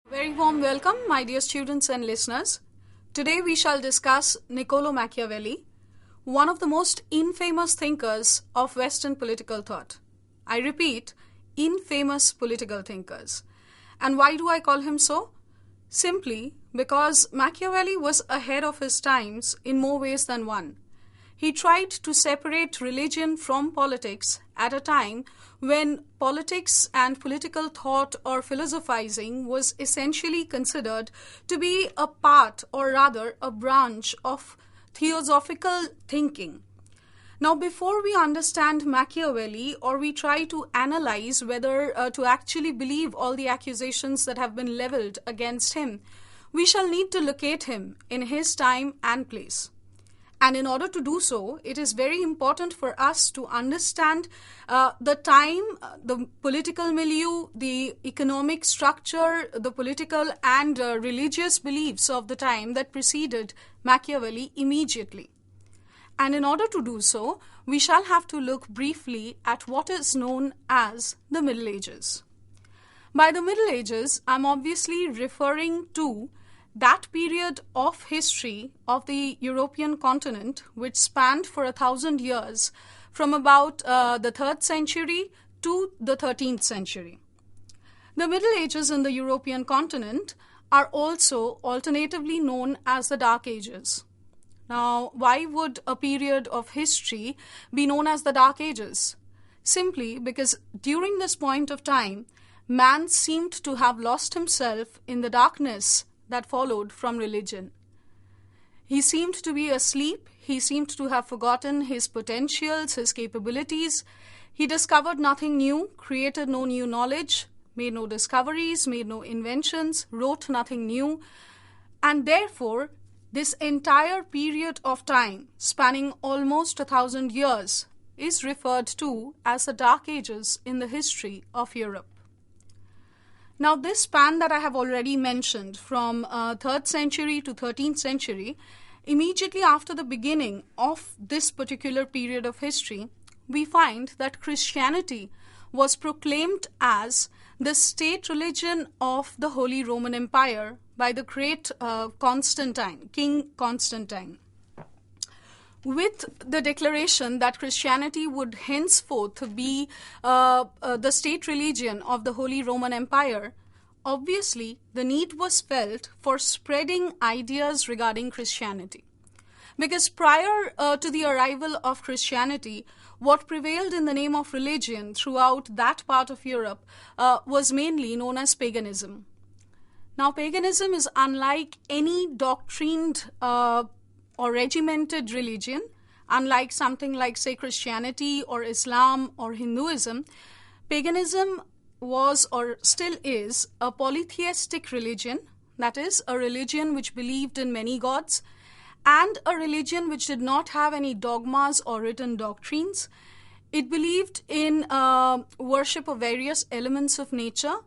Very warm welcome, my dear students and listeners. Today we shall discuss Nicolo Machiavelli, one of the most infamous thinkers of Western political thought. I repeat, infamous political thinkers. And why do I call him so? Simply because Machiavelli was ahead of his times in more ways than one. He tried to separate religion from politics at a time when politics and political thought or philosophizing was essentially considered to be a part, or rather a branch of theosophical thinking. Now, before we understand Machiavelli or we try to analyze whether to actually believe all the accusations that have been leveled against him, we shall need to locate him in his time and place. And in order to do so, it is very important for us to understand the time, the political milieu, the economic structure, the political and religious beliefs of the time that preceded Machiavelli immediately. And in order to do so, we shall have to look briefly at what is known as the Middle Ages. By the Middle Ages, I'm obviously referring to that period of history of the European continent which spanned for 1,000 years from about the 3rd century to the 13th century. The Middle Ages in the European continent are also alternatively known as the Dark Ages. Now, why would a period of history be known as the Dark Ages? Simply because during this point of time, man seemed to have lost himself in the darkness that followed from religion. He seemed to be asleep. He seemed to have forgotten his potentials, his capabilities. He discovered nothing new, created no new knowledge, made no discoveries, made no inventions, wrote nothing new. And therefore, this entire period of time, spanning almost 1,000 years, is referred to as the Dark Ages in the history of Europe. Now, this span that I have already mentioned from 3rd century to 13th century, immediately after the beginning of this particular period of history, we find that Christianity was proclaimed as the state religion of the Holy Roman Empire by the great Constantine, King Constantine. With the declaration that Christianity would henceforth be the state religion of the Holy Roman Empire, obviously the need was felt for spreading ideas regarding Christianity. Because prior to the arrival of Christianity, what prevailed in the name of religion throughout that part of Europe was mainly known as paganism. Now, paganism is unlike any doctrined or regimented religion, unlike something like, say, Christianity or Islam or Hinduism. Paganism was or still is a polytheistic religion, that is, a religion which believed in many gods, and a religion which did not have any dogmas or written doctrines. It believed in worship of various elements of nature,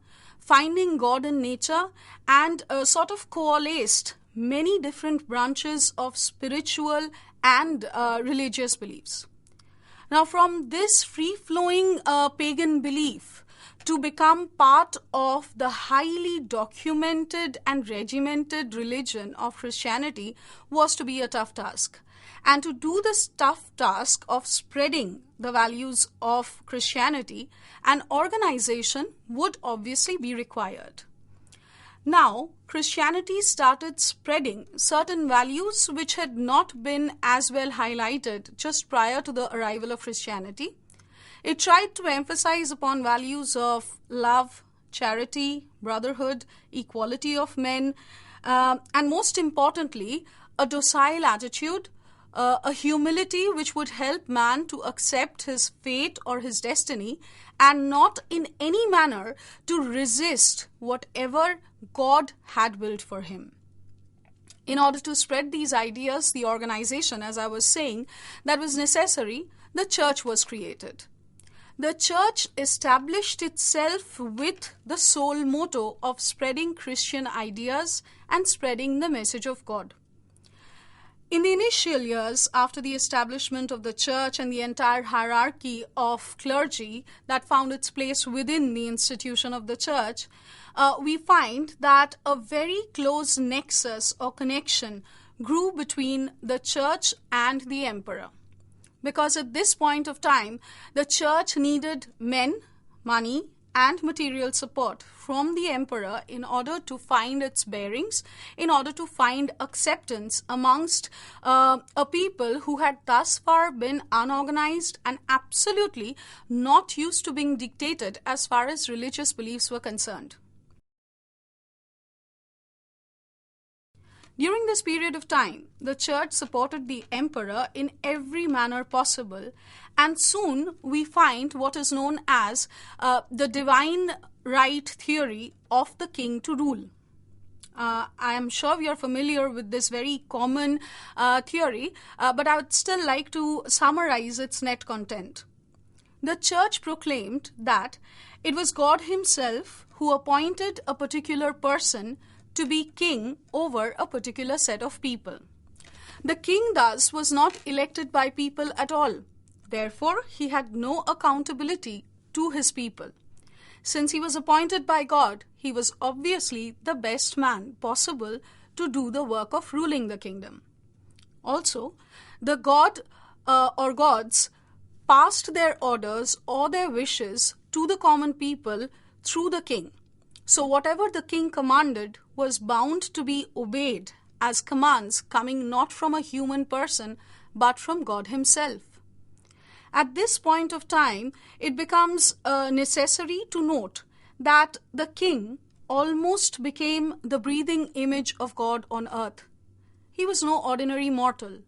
finding God in nature, and sort of coalesced many different branches of spiritual and religious beliefs. Now, from this free-flowing pagan belief to become part of the highly documented and regimented religion of Christianity was to be a tough task. And to do this tough task of spreading the values of Christianity, an organization would obviously be required. Now, Christianity started spreading certain values which had not been as well highlighted just prior to the arrival of Christianity. It tried to emphasize upon values of love, charity, brotherhood, equality of men, and most importantly, a docile attitude, a humility which would help man to accept his fate or his destiny and not in any manner to resist whatever God had willed for him. In order to spread these ideas, the organization, as I was saying, that was necessary, the church was created. The church established itself with the sole motto of spreading Christian ideas and spreading the message of God. In the initial years after the establishment of the church and the entire hierarchy of clergy that found its place within the institution of the church, we find that a very close nexus or connection grew between the church and the emperor. Because at this point of time, the church needed men, money, and material support from the emperor in order to find its bearings, in order to find acceptance amongst a people who had thus far been unorganized and absolutely not used to being dictated as far as religious beliefs were concerned. During this period of time, the church supported the emperor in every manner possible, and soon we find what is known as the divine right theory of the king to rule. I am sure we are familiar with this very common theory, but I would still like to summarize its net content. The church proclaimed that it was God himself who appointed a particular person to be king over a particular set of people. The king thus was not elected by people at all. Therefore, he had no accountability to his people. Since he was appointed by God, he was obviously the best man possible to do the work of ruling the kingdom. Also, the god or gods passed their orders or their wishes to the common people through the king. So whatever the king commanded was bound to be obeyed as commands coming not from a human person but from God himself. At this point of time, it becomes necessary to note that the king almost became the breathing image of God on earth. He was no ordinary mortal.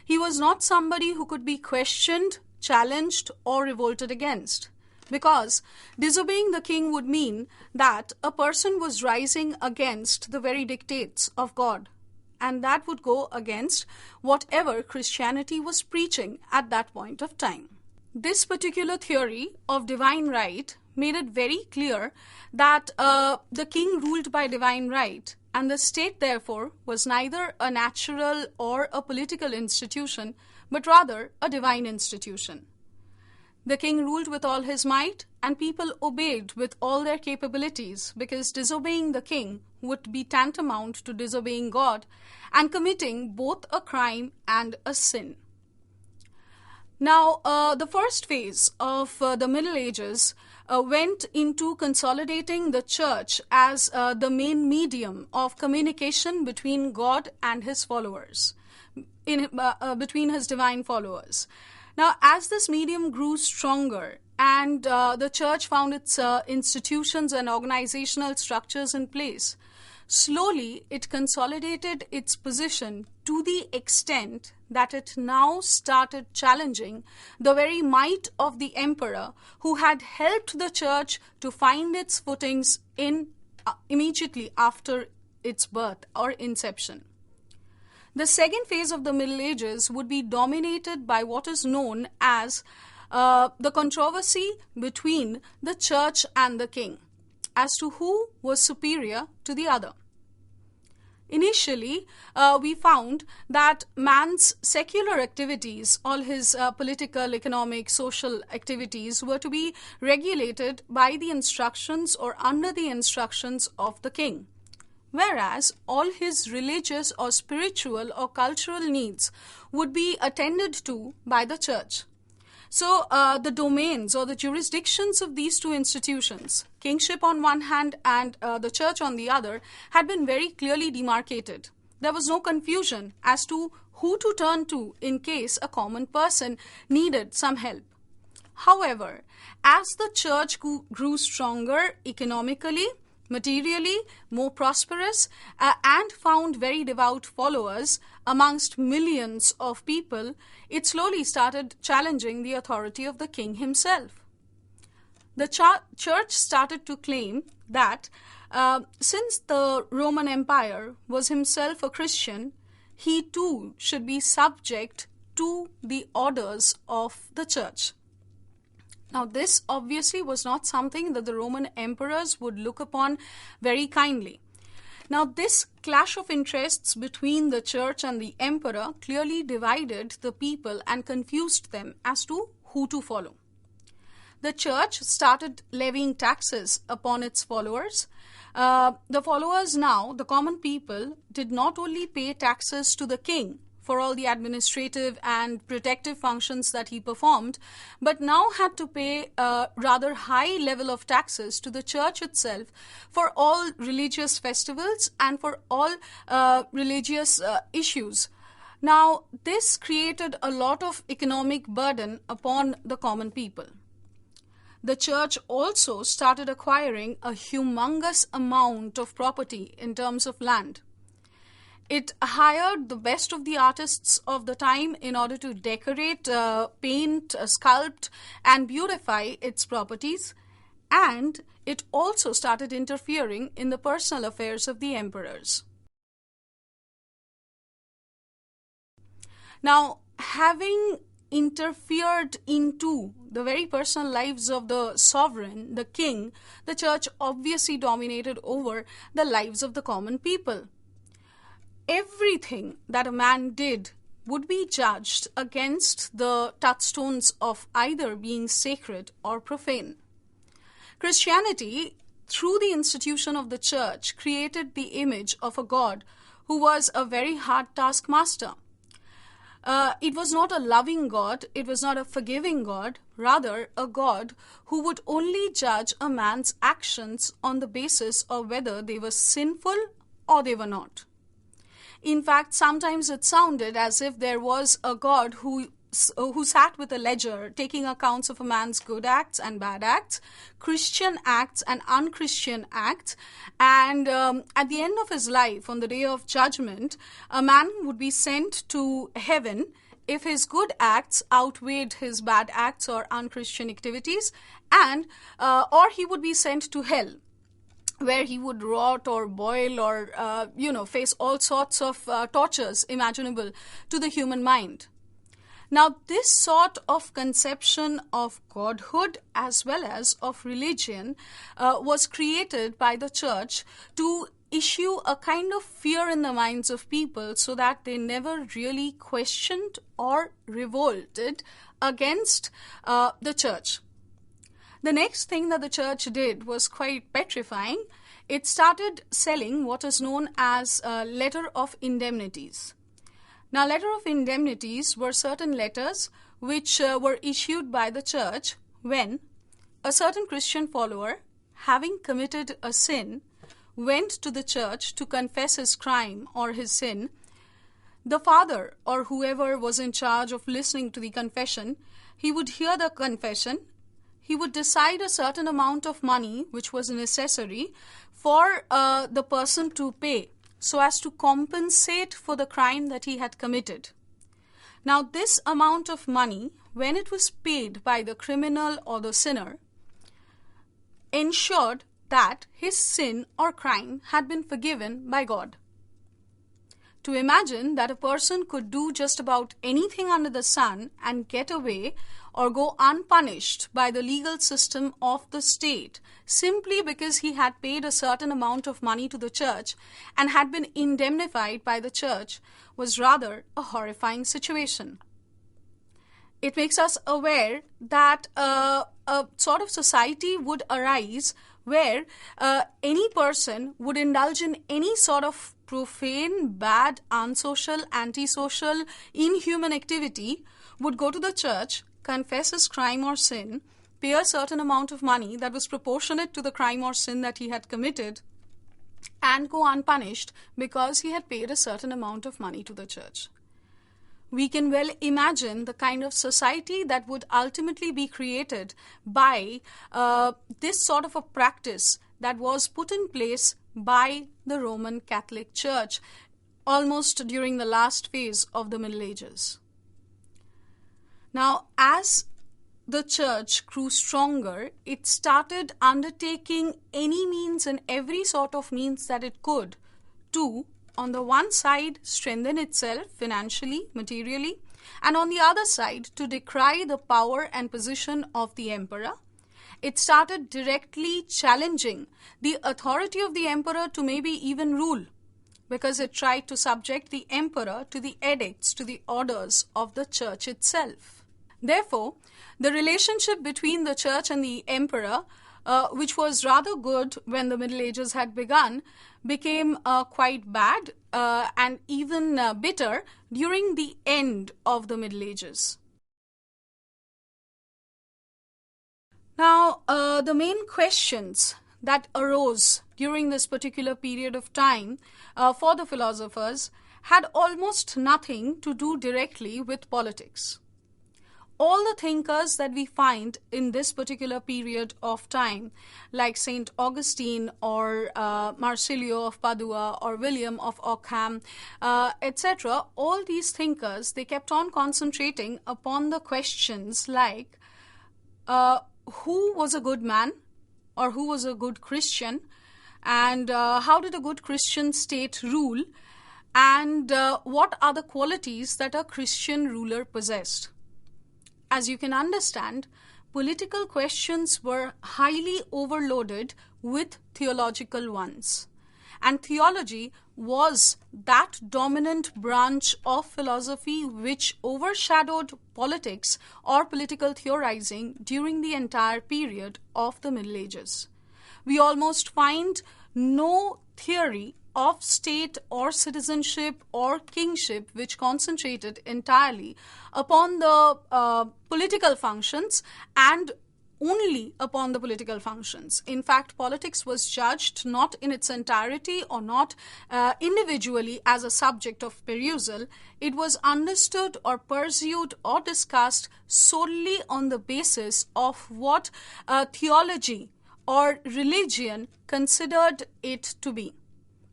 He was not somebody who could be questioned, challenged, or revolted against. Because disobeying the king would mean that a person was rising against the very dictates of God, and that would go against whatever Christianity was preaching at that point of time. This particular theory of divine right made it very clear that the king ruled by divine right, and the state therefore was neither a natural or a political institution, but rather a divine institution. The king ruled with all his might, and people obeyed with all their capabilities, because disobeying the king would be tantamount to disobeying God and committing both a crime and a sin. Now, the first phase of the Middle Ages went into consolidating the church as the main medium of communication between God and his followers, between his divine followers. Now, as this medium grew stronger and the church found its institutions and organizational structures in place, slowly it consolidated its position to the extent that it now started challenging the very might of the emperor who had helped the church to find its footings in immediately after its birth or inception. The second phase of the Middle Ages would be dominated by what is known as the controversy between the church and the king as to who was superior to the other. Initially, we found that man's secular activities, all his political, economic, social activities were to be regulated by the instructions or under the instructions of the king, whereas all his religious or spiritual or cultural needs would be attended to by the church. So the domains or the jurisdictions of these two institutions, kingship on one hand and the church on the other, had been very clearly demarcated. There was no confusion as to who to turn to in case a common person needed some help. However, as the church grew stronger economically, materially, more prosperous, and found very devout followers amongst millions of people, it slowly started challenging the authority of the king himself. The church started to claim that since the Roman Empire was himself a Christian, he too should be subject to the orders of the church. Now, this obviously was not something that the Roman emperors would look upon very kindly. Now, this clash of interests between the church and the emperor clearly divided the people and confused them as to who to follow. The church started levying taxes upon its followers. The followers now, the common people, did not only pay taxes to the king for all the administrative and protective functions that he performed, but now had to pay a rather high level of taxes to the church itself for all religious festivals and for all religious issues. Now, this created a lot of economic burden upon the common people. The church also started acquiring a humongous amount of property in terms of land. It hired the best of the artists of the time in order to decorate, paint, sculpt, and beautify its properties, and it also started interfering in the personal affairs of the emperors. Now, having interfered into the very personal lives of the sovereign, the king, the church obviously dominated over the lives of the common people. Everything that a man did would be judged against the touchstones of either being sacred or profane. Christianity, through the institution of the church, created the image of a God who was a very hard taskmaster. It was not a loving God, it was not a forgiving God, rather a God who would only judge a man's actions on the basis of whether they were sinful or they were not. In fact, sometimes it sounded as if there was a God who sat with a ledger taking accounts of a man's good acts and bad acts, Christian acts and unchristian acts, and at the end of his life, on the day of judgment, a man would be sent to heaven if his good acts outweighed his bad acts or unchristian activities, and or he would be sent to hell, where he would rot or boil or, face all sorts of tortures imaginable to the human mind. Now, this sort of conception of godhood as well as of religion was created by the church to issue a kind of fear in the minds of people so that they never really questioned or revolted against the church. The next thing that the church did was quite petrifying. It started selling what is known as a letter of indemnities. Now, letter of indemnities were certain letters which were issued by the church when a certain Christian follower, having committed a sin, went to the church to confess his crime or his sin. The father or whoever was in charge of listening to the confession, he would hear the confession. He would decide a certain amount of money which was necessary for the person to pay so as to compensate for the crime that he had committed. Now, this amount of money, when it was paid by the criminal or the sinner, ensured that his sin or crime had been forgiven by God. To imagine that a person could do just about anything under the sun and get away or go unpunished by the legal system of the state simply because he had paid a certain amount of money to the church and had been indemnified by the church was rather a horrifying situation. It makes us aware that a sort of society would arise where any person would indulge in any sort of profane, bad, unsocial, antisocial, inhuman activity, would go to the church, confess his crime or sin, pay a certain amount of money that was proportionate to the crime or sin that he had committed, and go unpunished because he had paid a certain amount of money to the church. We can well imagine the kind of society that would ultimately be created by this sort of a practice that was put in place by the Roman Catholic Church almost during the last phase of the Middle Ages. Now, as the church grew stronger, it started undertaking any means and every sort of means that it could to, on the one side, strengthen itself financially, materially, and on the other side, to decry the power and position of the emperor, It started directly challenging the authority of the emperor to maybe even rule, because it tried to subject the emperor to the edicts, to the orders of the church itself. Therefore, the relationship between the church and the emperor, which was rather good when the Middle Ages had begun, became quite bad and even bitter during the end of the Middle Ages. Now, the main questions that arose during this particular period of time for the philosophers had almost nothing to do directly with politics. All the thinkers that we find in this particular period of time, like St. Augustine or Marsilio of Padua or William of Ockham, etc., all these thinkers, they kept on concentrating upon the questions like who was a good man or who was a good Christian, and how did a good Christian state rule, and what are the qualities that a Christian ruler possessed. As you can understand, political questions were highly overloaded with theological ones. And theology was that dominant branch of philosophy which overshadowed politics or political theorizing during the entire period of the Middle Ages. We almost find no theory of state or citizenship or kingship which concentrated entirely upon the political functions and only upon the political functions. In fact, politics was judged not in its entirety or not individually as a subject of perusal. It was understood or pursued or discussed solely on the basis of what theology or religion considered it to be.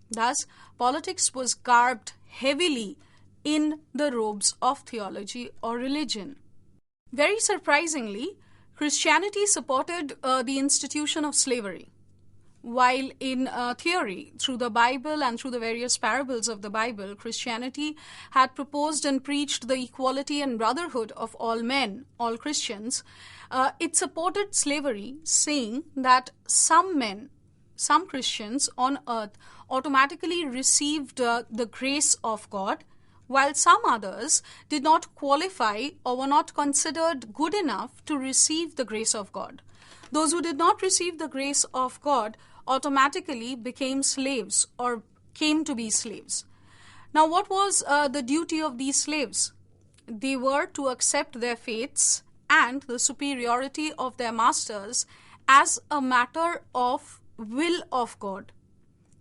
Thus, politics was garbed heavily in the robes of theology or religion. Very surprisingly, Christianity supported the institution of slavery, while in theory, through the Bible and through the various parables of the Bible, Christianity had proposed and preached the equality and brotherhood of all men, all Christians. It supported slavery, saying that some men, some Christians on earth automatically received the grace of God, while some others did not qualify or were not considered good enough to receive the grace of God. Those who did not receive the grace of God automatically became slaves or came to be slaves. Now, what was the duty of these slaves? They were to accept their fates and the superiority of their masters as a matter of will of God.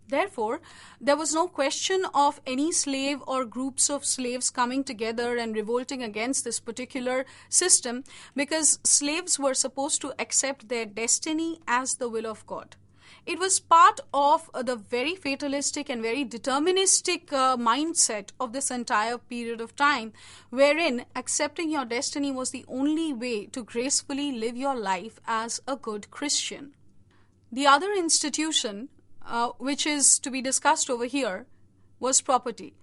Therefore, there was no question of any slave or groups of slaves coming together and revolting against this particular system, because slaves were supposed to accept their destiny as the will of God. It was part of the very fatalistic and very deterministic mindset of this entire period of time, wherein accepting your destiny was the only way to gracefully live your life as a good Christian. The other institution which is to be discussed over here was property.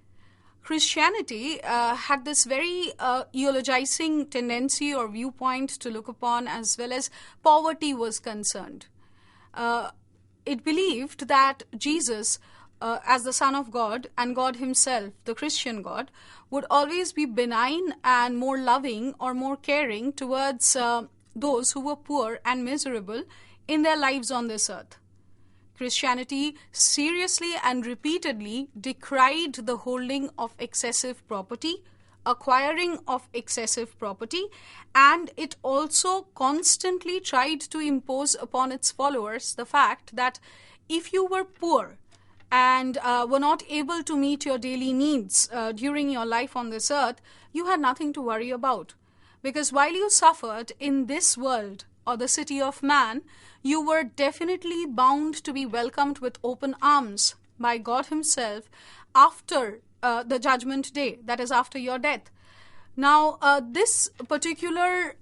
Christianity had this very eulogizing tendency or viewpoint to look upon as well as poverty was concerned. It believed that Jesus, as the Son of God and God himself, the Christian God, would always be benign and more loving or more caring towards those who were poor and miserable in their lives on this earth. Christianity seriously and repeatedly decried the holding of excessive property, acquiring of excessive property, and it also constantly tried to impose upon its followers the fact that if you were poor and were not able to meet your daily needs during your life on this earth, you had nothing to worry about. Because while you suffered in this world or the city of man, you were definitely bound to be welcomed with open arms by God himself after the judgment day, that is after your death. Now, this particular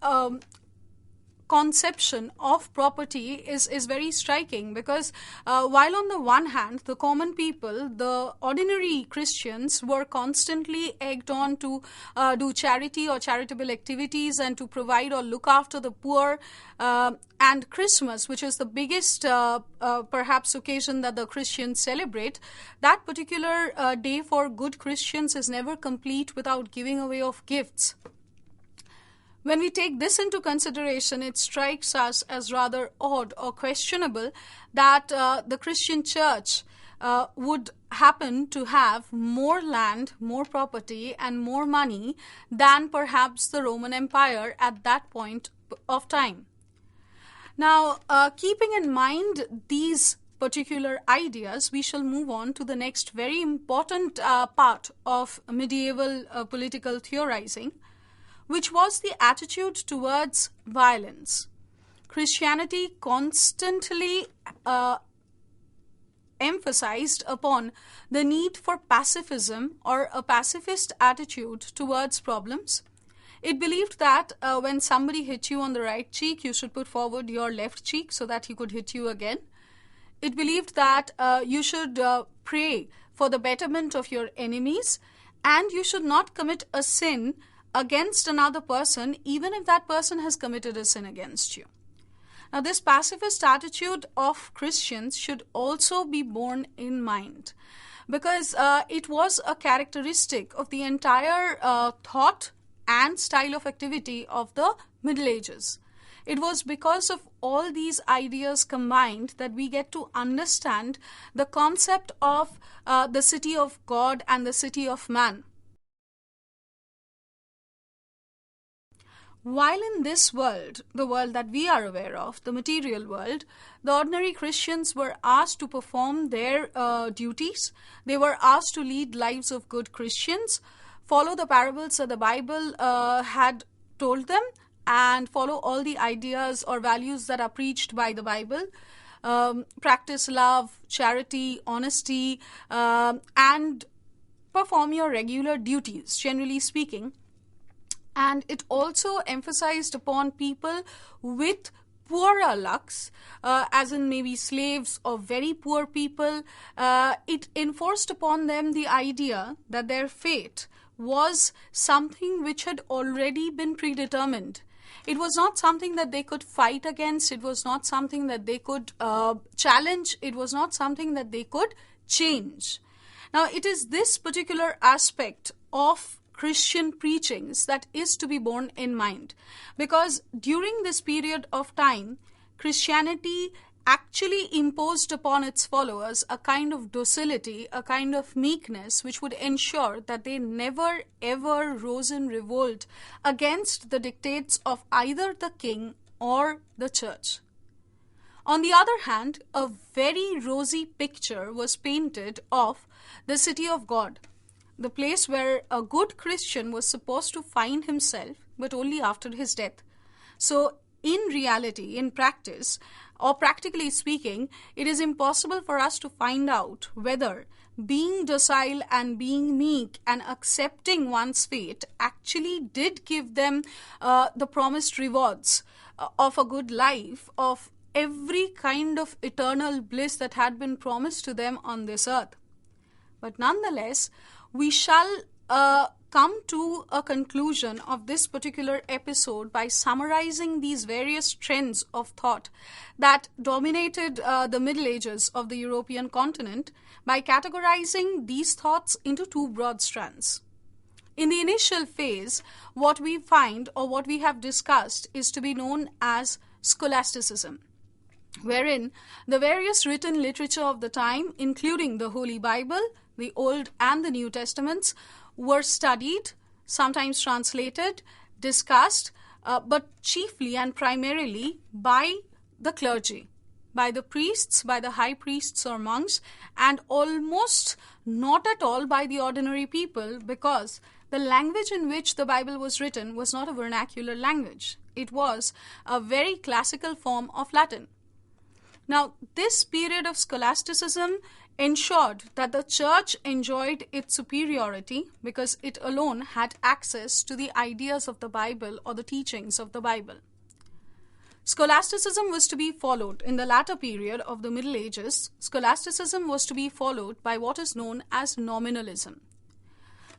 conception of property is very striking, because while on the one hand the common people, the ordinary Christians, were constantly egged on to do charity or charitable activities and to provide or look after the poor, and Christmas, which is the biggest perhaps occasion that the Christians celebrate, that particular day for good Christians is never complete without giving away of gifts. When we take this into consideration, it strikes us as rather odd or questionable that the Christian church would happen to have more land, more property, and more money than perhaps the Roman Empire at that point of time. Now, keeping in mind these particular ideas, we shall move on to the next very important part of medieval political theorizing, which was the attitude towards violence. Christianity constantly emphasized upon the need for pacifism or a pacifist attitude towards problems. It believed that when somebody hit you on the right cheek, you should put forward your left cheek so that he could hit you again. It believed that you should pray for the betterment of your enemies, and you should not commit a sin against another person, even if that person has committed a sin against you. Now, this pacifist attitude of Christians should also be borne in mind, because it was a characteristic of the entire thought and style of activity of the Middle Ages. It was because of all these ideas combined that we get to understand the concept of the city of God and the city of man. While in this world, the world that we are aware of, the material world, the ordinary Christians were asked to perform their duties. They were asked to lead lives of good Christians, follow the parables that the Bible had told them, and follow all the ideas or values that are preached by the Bible. Practice love, charity, honesty, and perform your regular duties, generally speaking. And it also emphasized upon people with poorer lucks, as in maybe slaves or very poor people. It enforced upon them the idea that their fate was something which had already been predetermined. It was not something that they could fight against. It was not something that they could challenge. It was not something that they could change. Now, it is this particular aspect of Christian preachings that is to be borne in mind, because during this period of time, Christianity actually imposed upon its followers a kind of docility, a kind of meekness, which would ensure that they never ever rose in revolt against the dictates of either the king or the church. On the other hand, a very rosy picture was painted of the city of God, the place where a good Christian was supposed to find himself, but only after his death. So, in reality, in practice, or practically speaking, it is impossible for us to find out whether being docile and being meek and accepting one's fate actually did give them the promised rewards of a good life, of every kind of eternal bliss that had been promised to them on this earth. But nonetheless, we shall come to a conclusion of this particular episode by summarizing these various trends of thought that dominated the Middle Ages of the European continent by categorizing these thoughts into two broad strands. In the initial phase, what we find or what we have discussed is to be known as scholasticism, wherein the various written literature of the time, including the Holy Bible, the Old and the New Testaments, were studied, sometimes translated, discussed, but chiefly and primarily by the clergy, by the priests, by the high priests or monks, and almost not at all by the ordinary people, because the language in which the Bible was written was not a vernacular language. It was a very classical form of Latin. Now, this period of scholasticism ensured that the church enjoyed its superiority because it alone had access to the ideas of the Bible or the teachings of the Bible. Scholasticism was to be followed in the latter period of the Middle Ages. Scholasticism was to be followed by what is known as nominalism.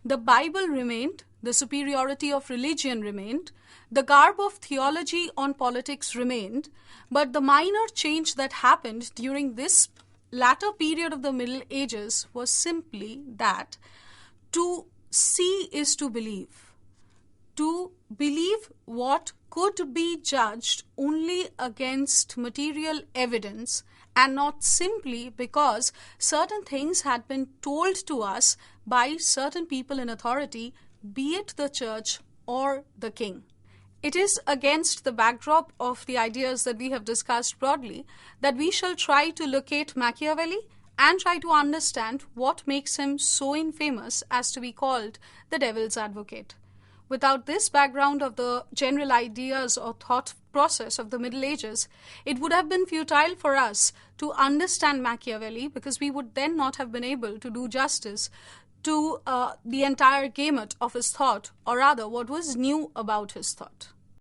The Bible remained, the superiority of religion remained, the garb of theology on politics remained, but the minor change that happened during this latter period of the Middle Ages was simply that to see is to believe. To believe what could be judged only against material evidence and not simply because certain things had been told to us by certain people in authority, be it the church or the king. It is against the backdrop of the ideas that we have discussed broadly that we shall try to locate Machiavelli and try to understand what makes him so infamous as to be called the devil's advocate. Without this background of the general ideas or thought process of the Middle Ages, it would have been futile for us to understand Machiavelli, because we would then not have been able to do justice to the entire gamut of his thought, or rather what was new about his thought.